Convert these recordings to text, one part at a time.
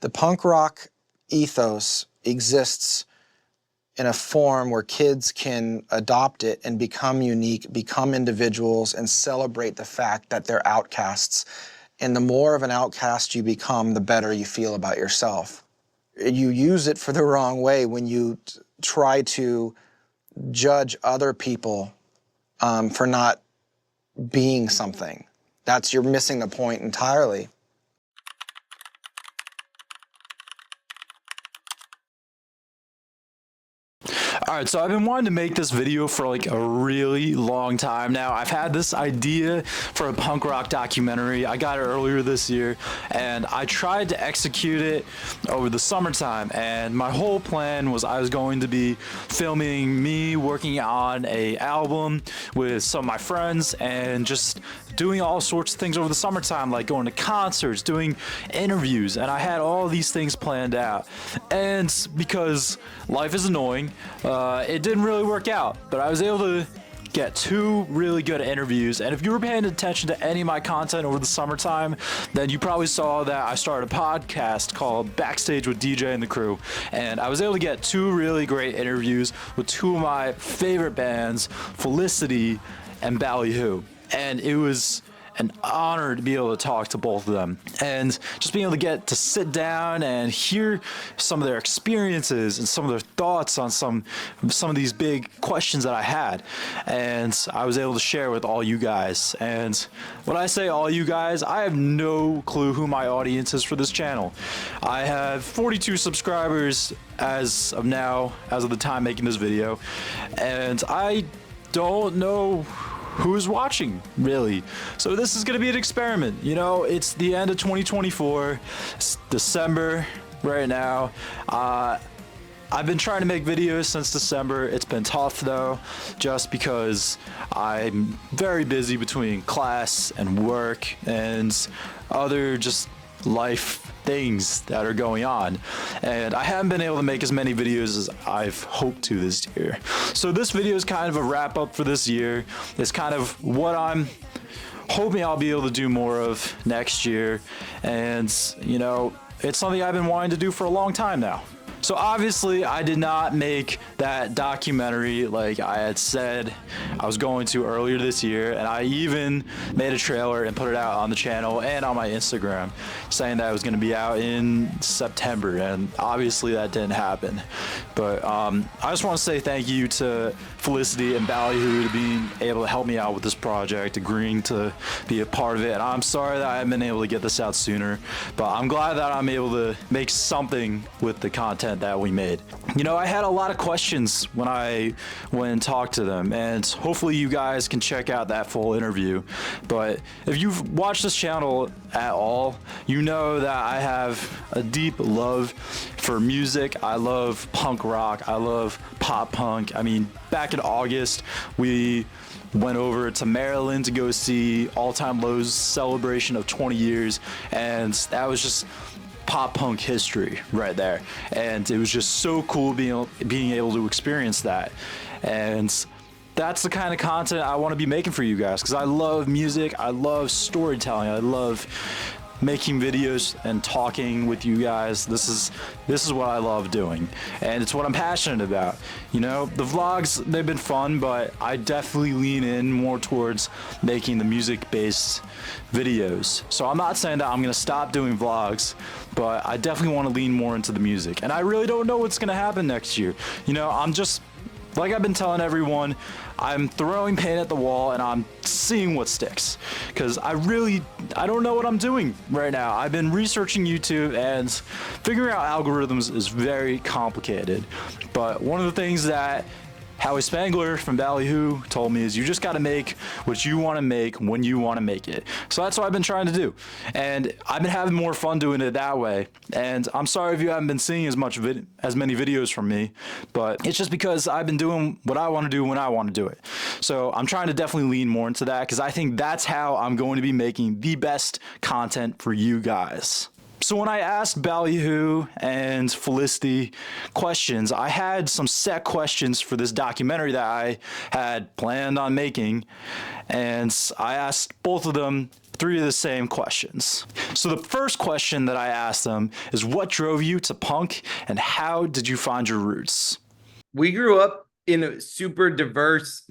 The punk rock ethos exists in a form where kids can adopt it and become unique, become individuals, and celebrate the fact that they're outcasts. And the more of an outcast you become, the better you feel about yourself. You use it for the wrong way when you try to judge other people for not being something. You're missing the point entirely. Alright, so I've been wanting to make this video for like a really long time now. I've had this idea for a punk rock documentary. I got it earlier this year, and I tried to execute it over the summertime, and my whole plan was I was going to be filming me working on an album with some of my friends and just doing all sorts of things over the summertime, like going to concerts, doing interviews, and I had all these things planned out. And because life is annoying, it didn't really work out, but I was able to get 2 really good interviews. And if you were paying attention to any of my content over the summertime, then you probably saw that I started a podcast called Backstage with DJ and the Crew, and I was able to get 2 really great interviews with 2 of my favorite bands, Felicity and Ballyhoo. And it was an honor to be able to talk to both of them, and just being able to get to sit down and hear some of their experiences and some of their thoughts on some of these big questions that I had, and I was able to share with all you guys. And when I say all you guys, I have no clue who my audience is for this channel. I have 42 subscribers as of now, as of the time making this video, and I don't know who's watching, really. So this is gonna be an experiment. You know, it's the end of 2024, it's December right now. I've been trying to make videos since December. It's been tough though, just because I'm very busy between class and work and other just life things that are going on, and I haven't been able to make as many videos as I've hoped to this year. So this video is kind of a wrap up for this year. It's kind of what I'm hoping I'll be able to do more of next year, and you know, it's something I've been wanting to do for a long time now. So obviously I did not make that documentary like I had said I was going to earlier this year, and I even made a trailer and put it out on the channel and on my Instagram saying that it was going to be out in September, and obviously that didn't happen. But I just want to say thank you to Felicity and Ballyhoo to being able to help me out with this project, agreeing to be a part of it. And I'm sorry that I haven't been able to get this out sooner, but I'm glad that I'm able to make something with the content that we made. You know, I had a lot of questions when I went and talked to them, and hopefully you guys can check out that full interview. But if you've watched this channel at all, you know that I have a deep love for music. I love punk rock, I love pop punk. I mean, back in August, we went over to Maryland to go see All Time Low's celebration of 20 years, and that was just pop punk history right there, and it was just so cool being able to experience that. And that's the kind of content I want to be making for you guys, because I love music, I love storytelling, I love making videos and talking with you guys. This is what I love doing, and it's what I'm passionate about. You know, the vlogs, they've been fun, but I definitely lean in more towards making the music-based videos. So I'm not saying that I'm gonna stop doing vlogs, but I definitely want to lean more into the music, and I really don't know what's gonna happen next year. You know, I'm just, like I've been telling everyone, I'm throwing paint at the wall and I'm seeing what sticks, because I don't know what I'm doing right now. I've been researching YouTube, and figuring out algorithms is very complicated. But one of the things that Howi Spangler from Ballyhoo told me is you just got to make what you want to make when you want to make it. So that's what I've been trying to do, and I've been having more fun doing it that way. And I'm sorry if you haven't been seeing as many videos from me, but it's just because I've been doing what I want to do when I want to do it. So I'm trying to definitely lean more into that, because I think that's how I'm going to be making the best content for you guys. So when I asked Ballyhoo and Felicity questions, I had some set questions for this documentary that I had planned on making, and I asked both of them three of the same questions. So the first question that I asked them is, what drove you to punk and how did you find your roots? We grew up in a super diverse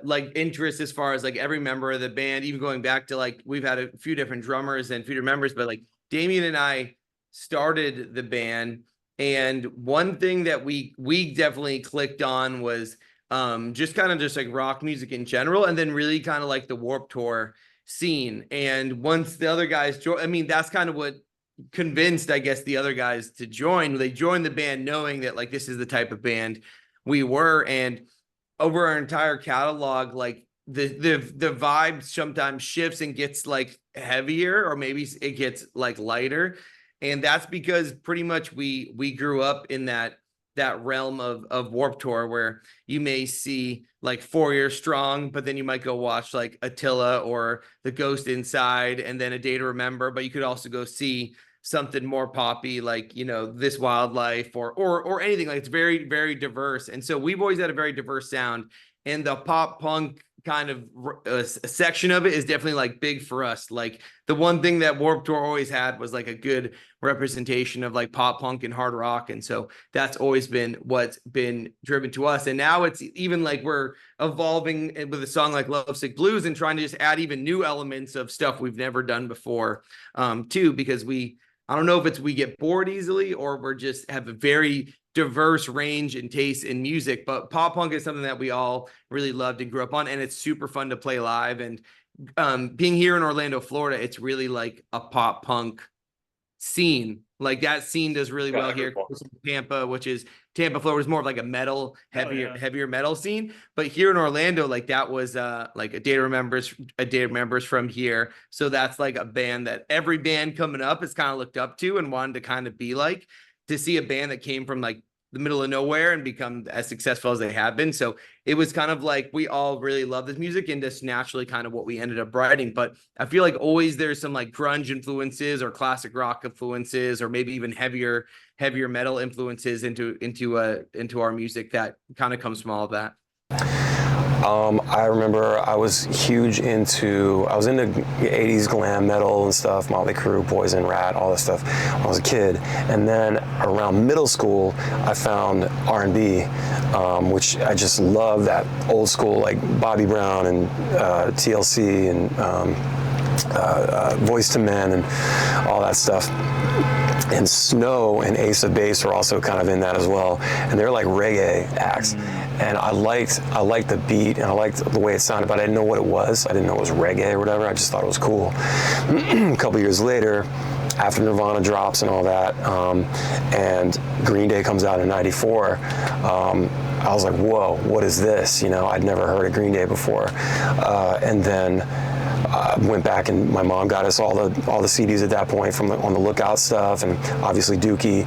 like interests as far as like every member of the band, even going back to like we've had a few different drummers and few different members, but like Damien and I started the band, and one thing that we definitely clicked on was just kind of just like rock music in general, and then really kind of like the Warped Tour scene. And once the other guys joined, I mean, that's kind of what convinced, I guess, the other guys to join. They joined the band knowing that like this is the type of band we were, and over our entire catalog, like the vibe sometimes shifts and gets like heavier, or maybe it gets like lighter, and that's because pretty much we grew up in that realm of Warped Tour, where you may see like 4 Years Strong, but then you might go watch like Attila or The Ghost Inside, and then A Day to Remember. But you could also go see something more poppy, like, you know, This Wildlife or anything. Like, it's very, very diverse. And so we've always had a very diverse sound, and the pop punk kind of section of it is definitely like big for us. Like, the one thing that Warped Tour always had was like a good representation of like pop punk and hard rock, and so that's always been what's been driven to us. And now it's even like we're evolving with a song like Lovesick Blues and trying to just add even new elements of stuff we've never done before, too, because I don't know if it's we get bored easily or we're just have a very diverse range and taste in music, but pop punk is something that we all really loved and grew up on, and it's super fun to play live. And being here in Orlando, Florida, it's really like a pop punk scene. Like, that scene does really well here. Tampa, Tampa, Florida, was more of like a metal, heavier metal scene. But here in Orlando, like, that was like A Day to Remember's from here. So that's like a band that every band coming up is kind of looked up to and wanted to kind of be like, to see a band that came from like the middle of nowhere and become as successful as they have been. So it was kind of like we all really love this music, and just naturally kind of what we ended up writing. But I feel like always there's some like grunge influences or classic rock influences, or maybe even heavier metal influences into our music that kind of comes from all of that. I remember I was into 80s glam metal and stuff, Motley Crue, Poison, Rat, all this stuff when I was a kid. And then around middle school, I found R&B, which I just love, that old school, like Bobby Brown and TLC and Voice to Men and all that stuff. And Snow and Ace of Base were also kind of in that as well. And they're like reggae acts. And I liked the beat, and I liked the way it sounded, but I didn't know what it was. I didn't know it was reggae or whatever. I just thought it was cool. A couple years later, after Nirvana drops and all that, and Green Day comes out in '94, I was like, whoa, what is this? You know, I'd never heard of Green Day before. And then went back, and my mom got us all the CDs at that point from On the Lookout stuff, and obviously Dookie.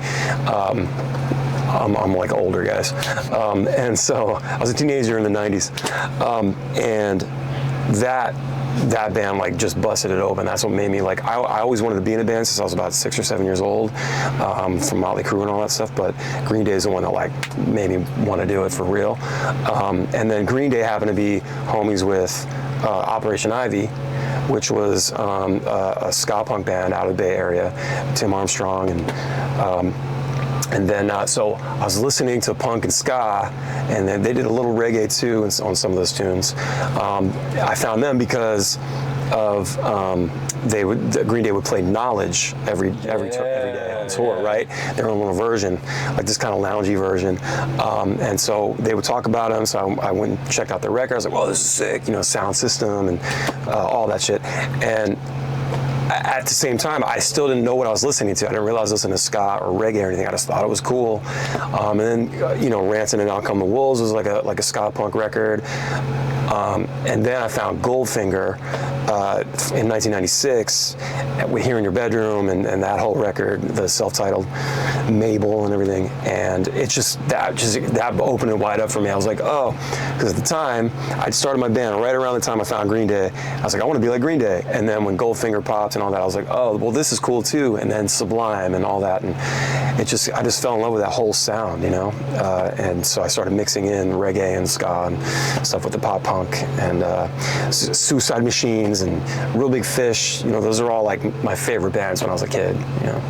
I'm like older, guys. And so I was a teenager in the 90s. And that band like just busted it open. That's what made me like, I always wanted to be in a band since I was about 6 or 7 years old, from Motley Crue and all that stuff, but Green Day is the one that like made me want to do it for real. And then Green Day happened to be homies with Operation Ivy, which was a ska punk band out of the Bay Area, Tim Armstrong, and then, so I was listening to punk and ska, and then they did a little reggae too on some of those tunes. I found them because of Green Day would play Knowledge every day on tour, right? Their own little version, like this kind of loungy version. And so they would talk about them. So I went and checked out their record. I was like, "Well, this is sick," you know, sound system and all that shit. And at the same time, I still didn't know what I was listening to. I didn't realize I was listening to ska or reggae or anything. I just thought it was cool. And then, you know, Rancid and Out Come the Wolves was like a ska punk record. And then I found Goldfinger in 1996, Here in Your Bedroom, and that whole record, the self-titled Mabel and everything. And that opened it wide up for me. I was like, oh, because at the time, I'd started my band right around the time I found Green Day. I was like, I want to be like Green Day. And then when Goldfinger popped and all that, I was like, oh, well, this is cool too. And then Sublime and all that. And I just fell in love with that whole sound, you know? And so I started mixing in reggae and ska and stuff with the pop punk. Punk and Suicide Machines and Real Big Fish. You know, those are all like my favorite bands when I was a kid. You know.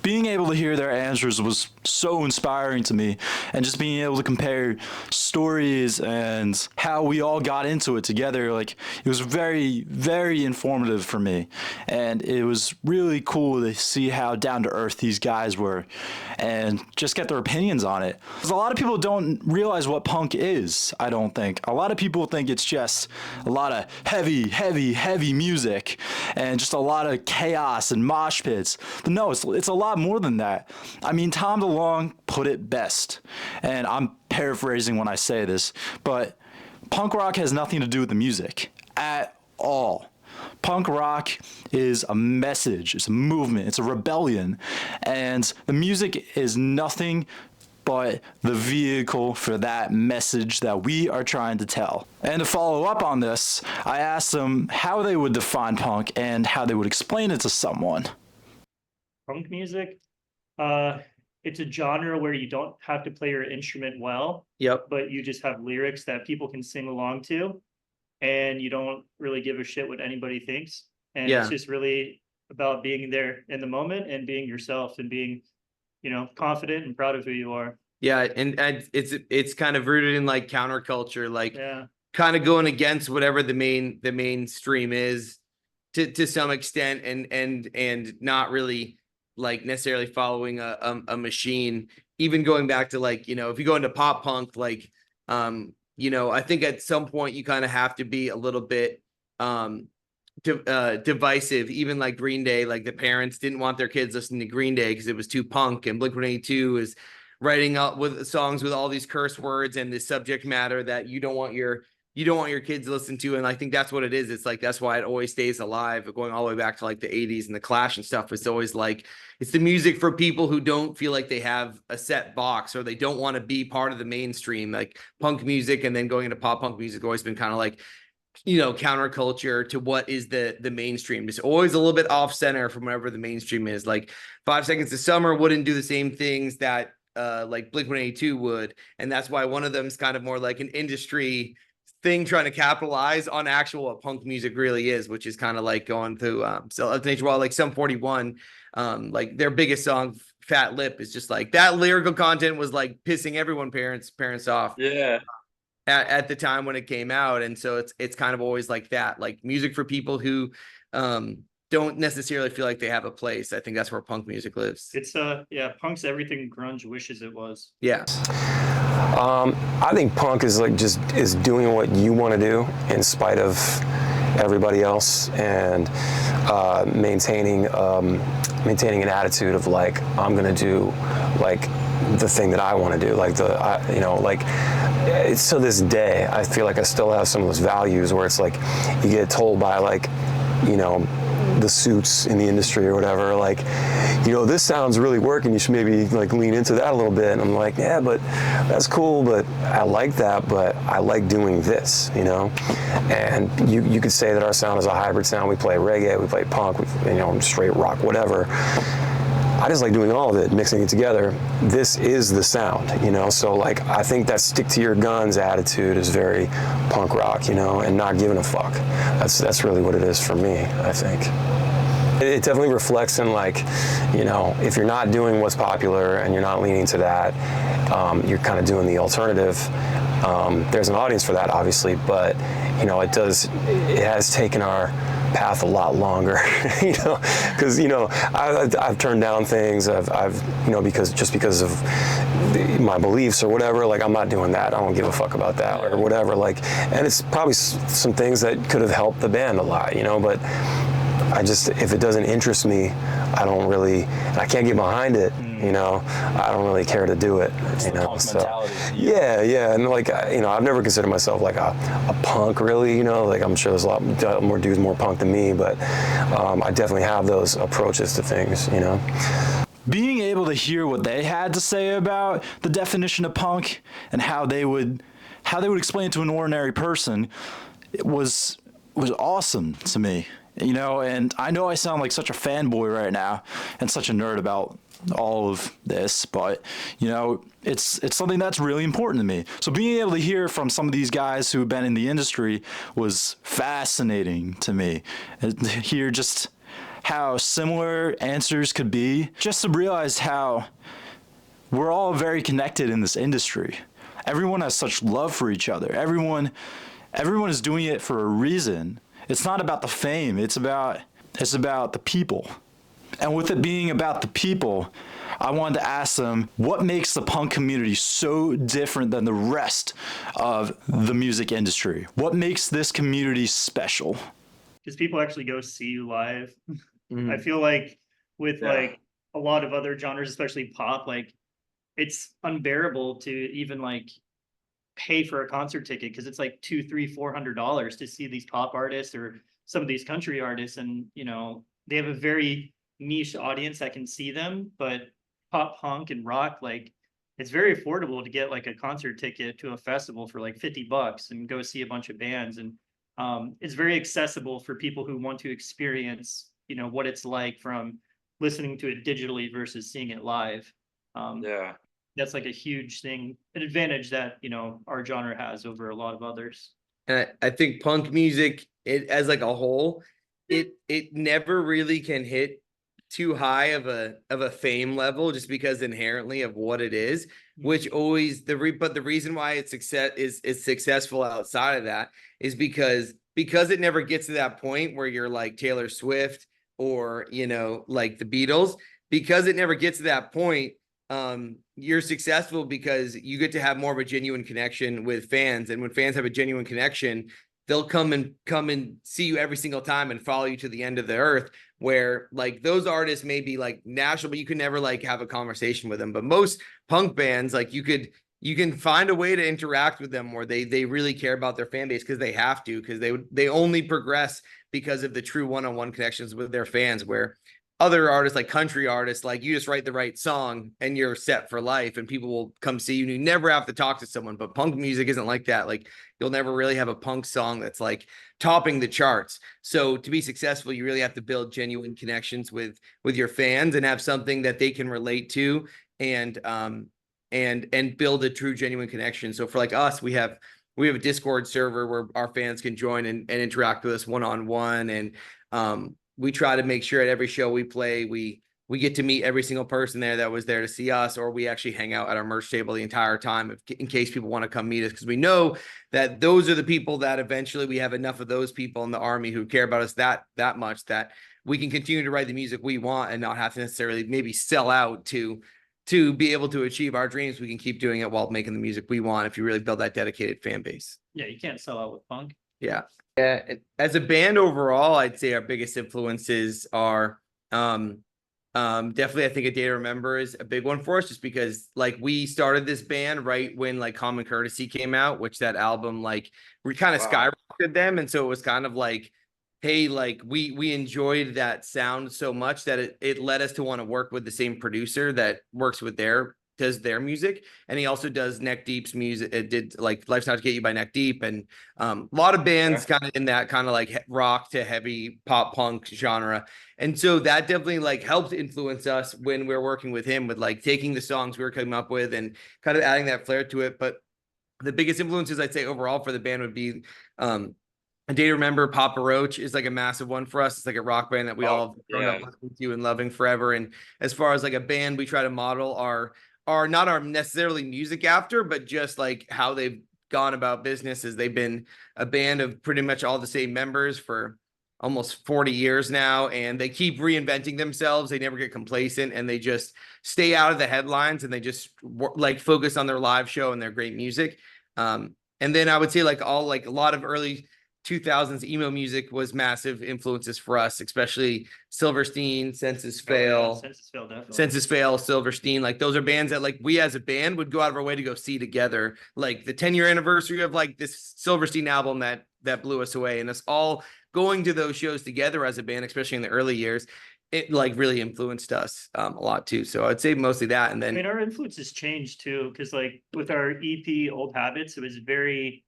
Being able to hear their answers was so inspiring to me, and just being able to compare stories and how we all got into it together, like, it was very, very informative for me. And it was really cool to see how down to earth these guys were and just get their opinions on it. Because a lot of people don't realize what punk is, I don't think. A lot of people think it's just a lot of heavy, heavy, heavy music and just a lot of chaos and mosh pits. But no, it's a lot more than that. I mean, Tom DeLonge put it best, and I'm paraphrasing when I say this, but punk rock has nothing to do with the music at all. Punk rock is a message, it's a movement, it's a rebellion, and the music is nothing but the vehicle for that message that we are trying to tell. And to follow up on this, I asked them how they would define punk and how they would explain it to someone. Punk music, it's a genre where you don't have to play your instrument well, Yep. but you just have lyrics that people can sing along to, and you don't really give a shit what anybody thinks. And Yeah. it's just really about being there in the moment and being yourself and being, you know, confident and proud of who you are. Yeah, and it's kind of rooted in like counterculture, like Yeah. kind of going against whatever the mainstream is to some extent, and not really like necessarily following a machine. Even going back to, like, you know, if you go into pop punk, like, you know, I think at some point you kind of have to be a little bit divisive. Even like Green Day, like the parents didn't want their kids listening to Green Day because it was too punk, and Blink-182 is writing out with songs with all these curse words and the subject matter that you don't want your kids to listen to. And I think that's what it is. It's like, that's why it always stays alive, going all the way back to like the 80s and the Clash and stuff. It's always like, it's the music for people who don't feel like they have a set box, or they don't want to be part of the mainstream. Like punk music and then going into pop punk music always been kind of like, you know, counterculture to what is the mainstream. It's always a little bit off center from whatever the mainstream is. Like 5 Seconds to Summer wouldn't do the same things that like Blink-182 would. And that's why one of them is kind of more like an industry thing trying to capitalize on actual what punk music really is, which is kind of like going through while like Sum 41, like their biggest song, Fat Lip, is just like that lyrical content was like pissing everyone parents off. Yeah. At the time when it came out. And so it's kind of always like that, like music for people who don't necessarily feel like they have a place. I think that's where punk music lives. It's yeah, punk's everything grunge wishes it was. Yeah. I think punk is like is doing what you want to do in spite of everybody else, and maintaining an attitude of like, I'm gonna do like the thing that I want to do, like you know, like it's to this day I feel like I still have some of those values where it's like you get told by, like, you know, the suits in the industry or whatever, like, you know, this sounds really working, you should maybe like lean into that a little bit. And I'm like, yeah, but that's cool, but I like that, but I like doing this, you know. And you could say that our sound is a hybrid sound. We play reggae, we play punk, you know, straight rock, whatever. I just like doing all of it, mixing it together. This is the sound, you know? So like, I think that stick to your guns attitude is very punk rock, you know, and not giving a fuck. That's really what it is for me, I think. It definitely reflects in, like, you know, if you're not doing what's popular and you're not leaning to that, you're kind of doing the alternative. There's an audience for that, obviously, but, you know, it has taken our path a lot longer, you know, because, you know, I've turned down things, I've you know, because of my beliefs or whatever, like, I'm not doing that, I don't give a fuck about that or whatever, like, and it's probably some things that could have helped the band a lot, you know, but if it doesn't interest me, I can't get behind it, you know, I don't really care to do it, you know, so, yeah, and like, you know, I've never considered myself like a punk, really, you know, like, I'm sure there's a lot more dudes more punk than me, but I definitely have those approaches to things, you know. Being able to hear what they had to say about the definition of punk and how they would explain it to an ordinary person, it was awesome to me. you know, and I know I sound like such a fanboy right now and such a nerd about all of this, but you know, it's something that's really important to me. So being able to hear from some of these guys who've been in the industry was fascinating to me. And to hear just how similar answers could be, just to realize how we're all very connected in this industry. Everyone has such love for each other. Everyone is doing it for a reason. It's not about the fame. It's about the people. And with it being about the people, I wanted to ask them what makes the punk community so different than the rest of the music industry? What makes this community special? Because people actually go see you live. Mhm. I feel like with Yeah. like a lot of other genres, especially pop, like it's unbearable to even like pay for a concert ticket because it's like $200, $300, $400 to see these pop artists or some of these country artists, and you know they have a very niche audience that can see them. But pop punk and rock, like it's very affordable to get like a concert ticket to a festival for like $50 and go see a bunch of bands, and it's very accessible for people who want to experience, you know, what it's like from listening to it digitally versus seeing it live. Yeah. That's like a huge thing, an advantage that, you know, our genre has over a lot of others. And I think punk music, it as like a whole, it never really can hit too high of a fame level just because inherently of what it is, which always but the reason why it's successful outside of that is because it never gets to that point where you're like Taylor Swift or, you know, like the Beatles, because it never gets to that point. You're successful because you get to have more of a genuine connection with fans, and when fans have a genuine connection, they'll come and see you every single time and follow you to the end of the earth. Where like those artists may be like national, but you can never like have a conversation with them. But most punk bands, like you can find a way to interact with them where they really care about their fan base because they have to, because they only progress because of the true one-on-one connections with their fans. Where other artists, like country artists, like you just write the right song and you're set for life and people will come see you and you never have to talk to someone. But punk music isn't like that. Like you'll never really have a punk song that's like topping the charts. So to be successful, you really have to build genuine connections with your fans and have something that they can relate to, and build a true genuine connection. So for like us, we have a Discord server where our fans can join and interact with us one-on-one. And we try to make sure at every show we play, we get to meet every single person there that was there to see us, or we actually hang out at our merch table the entire time in case people want to come meet us, because we know that those are the people that eventually we have enough of those people in the army who care about us that much that we can continue to write the music we want and not have to necessarily maybe sell out to be able to achieve our dreams. We can keep doing it while making the music we want if you really build that dedicated fan base. Yeah, you can't sell out with punk. Yeah. Yeah. As a band overall, I'd say our biggest influences are definitely, I think A Day to Remember is a big one for us, just because like we started this band right when like Common Courtesy came out, which that album like we kind of skyrocketed them. And so it was kind of like, hey, like we enjoyed that sound so much that it led us to want to work with the same producer that works with does their music, and he also does Neck Deep's music. It did like Life's Not to Get You by Neck Deep, and a lot of bands kind of in that kind of like rock to heavy pop punk genre. And so that definitely like helped influence us when we're working with him, with like taking the songs we were coming up with and kind of adding that flair to it. But the biggest influences I'd say overall for the band would be A Day to Remember. Papa Roach is like a massive one for us. It's like a rock band that we all have grown up listening to and loving forever. And as far as like a band, we try to model our not our necessarily music after, but just like how they've gone about business, as they've been a band of pretty much all the same members for almost 40 years now, and they keep reinventing themselves. They never get complacent, and they just stay out of the headlines, and they just like focus on their live show and their great music. And then I would say like a lot of early 2000s emo music was massive influences for us, especially Silverstein, Census Fail, Census Fail, Silverstein. Like those are bands that like we as a band would go out of our way to go see together. Like the 10-year anniversary of like this Silverstein album that blew us away, and us all going to those shows together as a band, especially in the early years, it like really influenced us a lot too. So I'd say mostly that. And then I mean, our influences changed too, because like with our EP Old Habits, it was very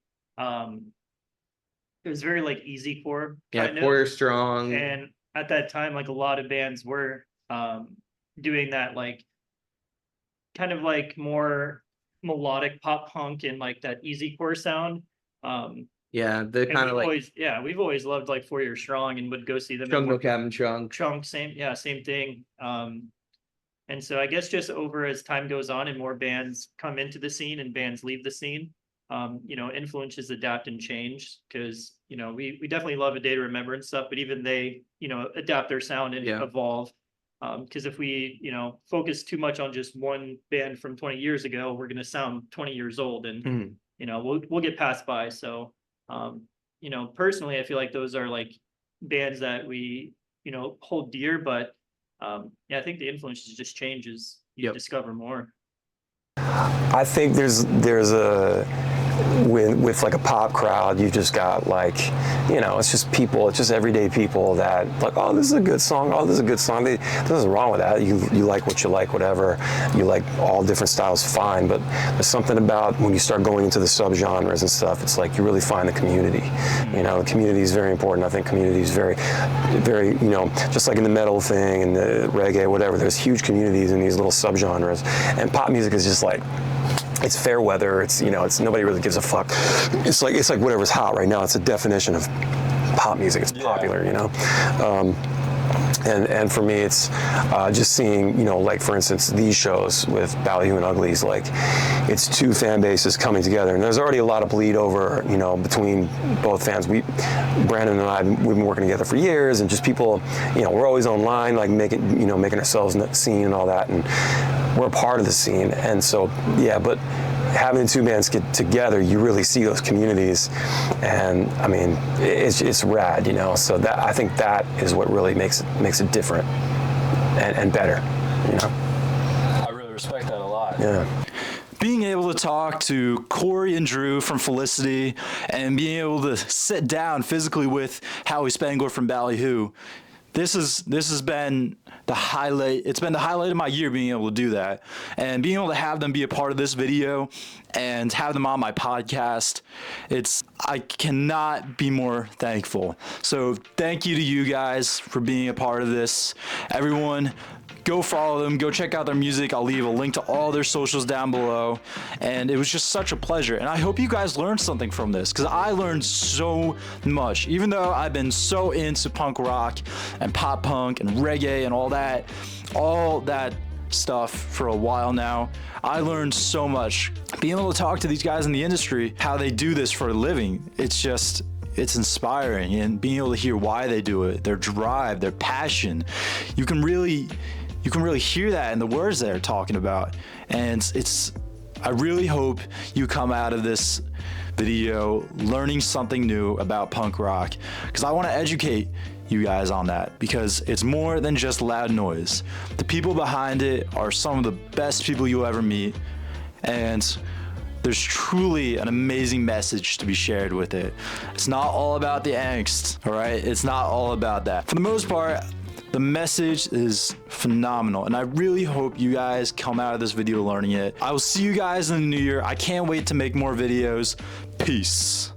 it was very like easy core Yeah, kind of. Four Strong. And at that time, like a lot of bands were doing that, like kind of like more melodic pop punk and like that easy core sound. Yeah, the And kind we've of like always, yeah, we've always loved like 4 Year Strong and would go see them. Chunk No Cabin Chunk. Chunk, same, yeah, same thing. And so I guess just over as time goes on and more bands come into the scene and bands leave the scene, you know, influences adapt and change, because, you know, we definitely love A Day to Remember and stuff, but even they, you know, adapt their sound and Yeah. evolve. Because if we, you know, focus too much on just one band from 20 years ago, we're going to sound 20 years old, and, Mhm. you know, we'll get passed by. So, you know, personally, I feel like those are like bands that we, you know, hold dear, but yeah, I think the influences just change as you Yep. discover more. I think there's a with like a pop crowd, you've just got like, you know, it's just people, it's just everyday people that like, oh, this is a good song, oh, this is a good song. There's nothing wrong with that. You like what you like, whatever. You like all different styles, fine. But there's something about when you start going into the subgenres and stuff, it's like you really find the community. You know, the community is very important. I think community is very, very, you know, just like in the metal thing and the reggae, whatever, there's huge communities in these little subgenres. And pop music is just like, it's fair weather. It's, you know, it's nobody really gives a fuck. It's like whatever's hot right now. It's a definition of pop music. It's popular, you know. And for me, it's just seeing, you know, like for instance, these shows with Ballyhoo and Uglies, like it's two fan bases coming together, and there's already a lot of bleed over, you know, between both fans. Brandon and I, we've been working together for years, and just people, you know, we're always online, like making ourselves seen and all that, and we're a part of the scene. And so, yeah, but having the two bands get together, you really see those communities, and I mean, it's rad, you know. So that, I think that is what really makes it different and better, you know. I really respect that a lot. Yeah. Being able to talk to Corey and Drew from Felicity, and being able to sit down physically with Howie Spangler from Ballyhoo, this has been the highlight. It's been the highlight of my year, being able to do that, and being able to have them be a part of this video and have them on my podcast. I cannot be more thankful. So thank you to you guys for being a part of this. Everyone, go follow them, go check out their music. I'll leave a link to all their socials down below. And it was just such a pleasure. And I hope you guys learned something from this, because I learned so much. Even though I've been so into punk rock and pop punk and reggae and all that stuff for a while now, I learned so much. Being able to talk to these guys in the industry, how they do this for a living, it's inspiring. And being able to hear why they do it, their drive, their passion, you can really hear that in the words they're talking about. And I really hope you come out of this video learning something new about punk rock, because I want to educate you guys on that, because it's more than just loud noise. The people behind it are some of the best people you'll ever meet, and there's truly an amazing message to be shared with it. It's not all about the angst, all right? It's not all about that. For the most part, the message is phenomenal, and I really hope you guys come out of this video learning it. I will see you guys in the new year. I can't wait to make more videos. Peace.